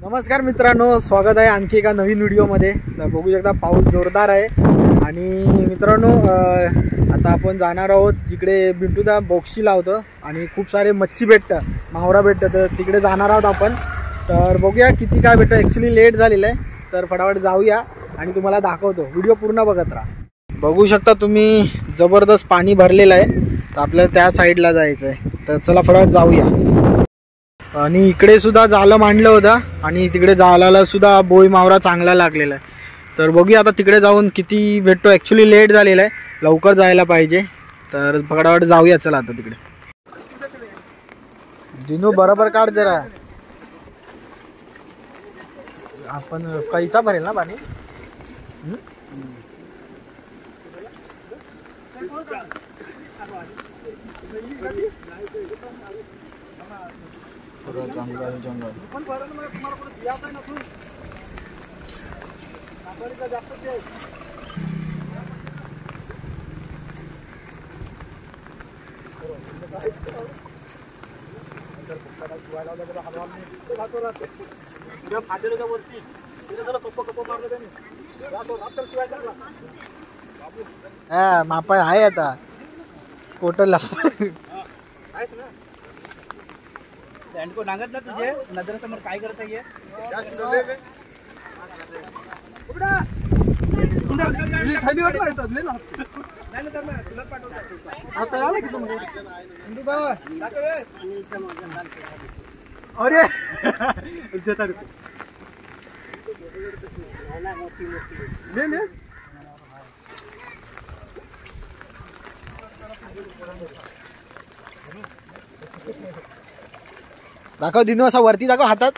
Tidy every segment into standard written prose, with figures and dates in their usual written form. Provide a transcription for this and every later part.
नमस्कार मित्रांनो, स्वागत आहे आणखी एका नवीन व्हिडिओमध्ये। तर बघू शकता पाऊस जोरदार आहे आणि मित्रांनो आता आपण जाणार आहोत जिकडे बिंटूदा बोक्शी लावतो आणि खूप सारे मच्छी भेटतात, मावरा भेटतात, तर तिकडे जाणार आहोत आपण। तर बघूया किती काय भेटतं। ॲक्च्युली लेट झालेलं आहे, तर फटाफट जाऊया आणि तुम्हाला दाखवतो। व्हिडिओ पूर्ण बघत राहा। बघू शकता तुम्ही जबरदस्त पाणी भरलेलं आहे, तर आपल्याला त्या साईडला जायचं आहे। तर चला फटाफट जाऊया। आणि इकडे सुद्धा जाळं मांडलं होतं आणि तिकडे जाळाला सुद्धा बोई मावरा चांगला लागलेला आहे। तर बघूया आता तिकडे जाऊन किती भेटतो। ॲक्च्युली लेट झालेला आहे, लवकर जायला पाहिजे। तर फटाफट जाऊया चला आता तिकडे। दिनू बरोबर काढ जरा, आपण कैचा भरेल ना पाणी। जंगल जंगल मापा आहे आता कोटला को नांगत ना तुझे नजरेसमोर काय करता ये अरे दाखव दिनू, असा वरती दाखव हातात।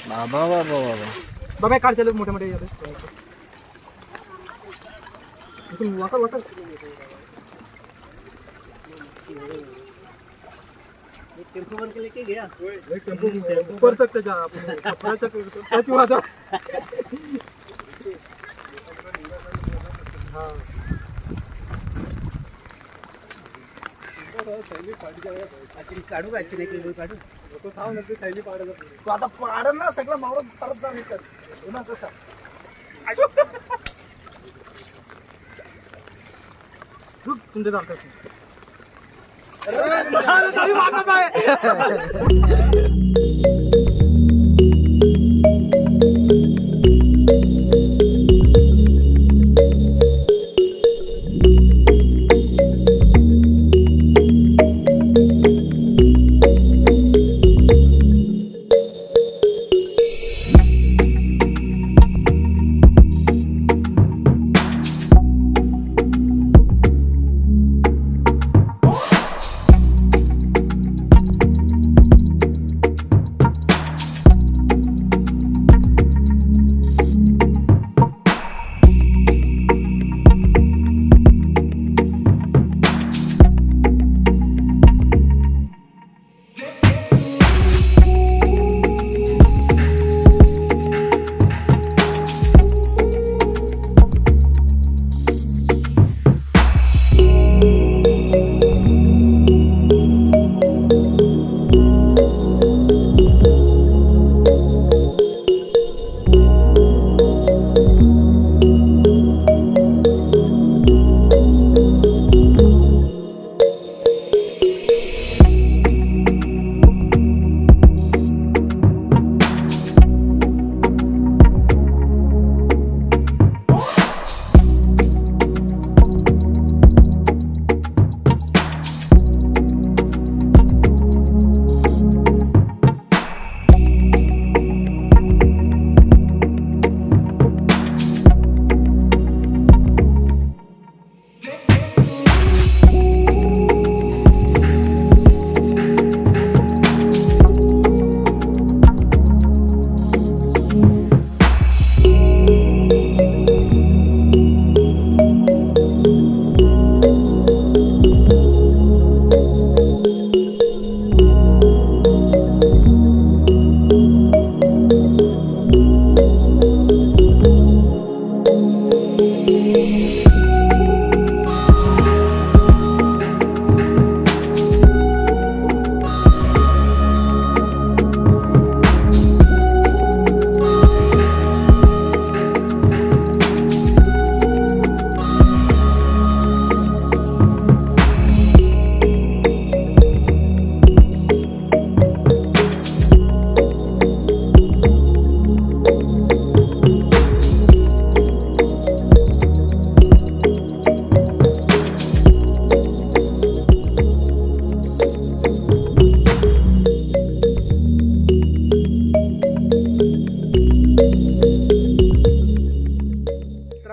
बाबा बाबा बाबा बाबा काढ चल मोठे मोठे वाकर वाकर टेम्पो बन के लेके गया। टेम्पो ऊपर तक जा हाँ काढू का काढू तो थांब नक्की थैली पाडायला तू आता पाडल ना सगळं मावरा परत जा निघत ना कसा तुमच्या जातात तरी वाटत आहे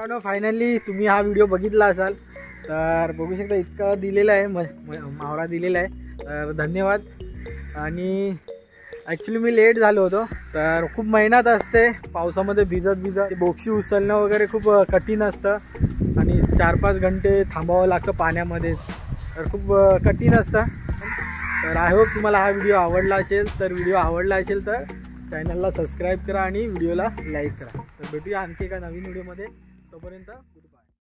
मित्रांनो फायनली तुम्ही हा व्हिडिओ बघितला असाल तर बघू शकता इतका दिलेला आहे मावरा दिलेला आहे तर धन्यवाद. आणि ॲक्च्युली मी लेट झालो होतो तर खूप मेहनत असते पावसामध्ये भिजत बोक्षी उचलणं वगैरे खूप कठीण असतं आणि 4-5 घंटे थांबावं लागतं पाण्यामध्ये तर खूप कठीण असतं. तर आय होप तुम्हाला हा व्हिडिओ आवडला असेल तर चॅनलला सबस्क्राईब करा आणि व्हिडिओला लाईक करा. तर भेटूया आणखी एका नवीन व्हिडिओमध्ये. तोपर्यंत